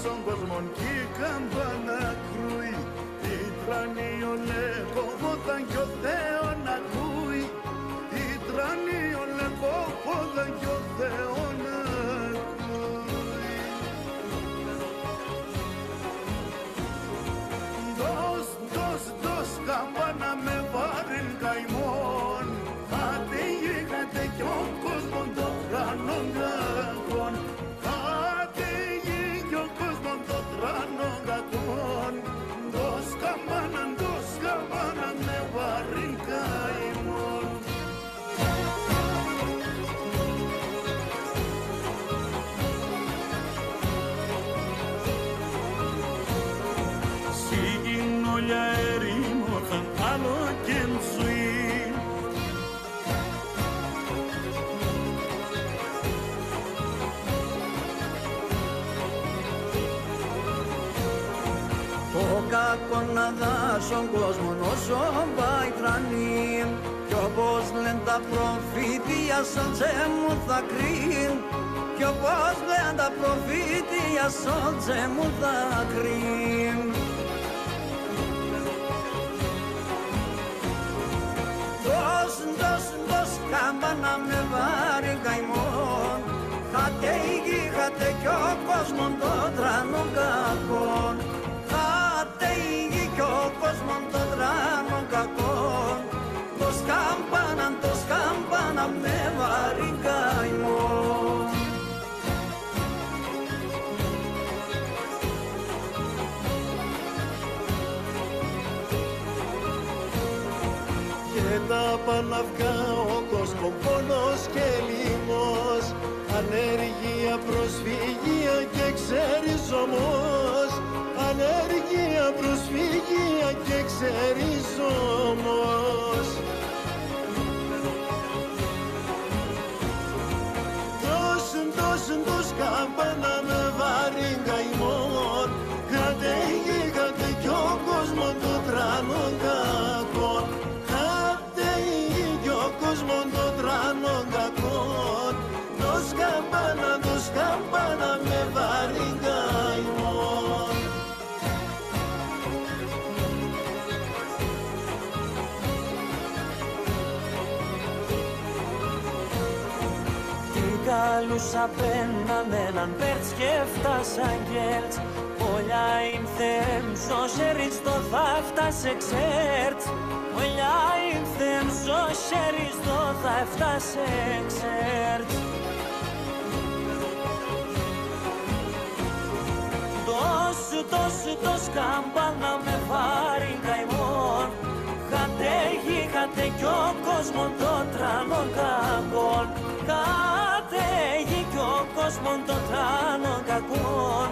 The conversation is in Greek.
στον κόσμο κι η καμπάνα κρούει. Η τρανίο λεκοβόταν κι ο Θεός να ακούει. Η τρανίο λεκοβόταν κι ο Θεός να ακούει. Δώσ' καμπάνα με βάρη καημόν. Κάτε γίγατε κι ο κόσμον των τρανών κακών. Κάτε γίγει κι ο κόσμον των τρανών κακών. Δώσ' καμπάνα με βάρη καημόν. Σιγινόλια ερήμωθαν άλλο και ζωή. Το κακό να δά στον κόσμο όσο πάει τρανή. Κι όπως λένε τα προφήτια σαν τσέμου θα κρύν. Κι όπως λένε τα προφήτια σαν τσέμου θα κρύν. Δώσ' καμπάνα με βάρη καημόν. Χάτε η γη, χάτε κι ο κόσμον των τρανών κακών. Χάτε η γη κι ο κόσμον των τρανών κακών. Δώσ' καμπάνα με βάρη καημόν. Και τα παναυγά ο κόσμο πόνος και λοιμός. Ανέργεια, προσφυγία και ξεριζωμός. Ανέργεια, προσφυγία και ξεριζωμός. Δώσ' καμπάνα με βάρη καημόν. Κάτε γη, κάτε κι ο κόσμον των τρανών κακών. Κάτε γη κι ο κόσμον των τρανών κακών. Δώσ' καμπάνα με βάρη καημόν. Καλούς απέναν έναν πέρτς και φτάσαν κέρτς. Όλια ήρθεν στο σεριστό θα φτάσε ξέρτς. Όλια ήρθεν στο σεριστό θα φτάσε ξέρτς. Δώσ' καμπάνα με βάρη καημόν. Χάτε γη, χάτε κι ο κόσμον των τρανών κακών. Χάτε γη κι ο κόσμον των τρανών κακών.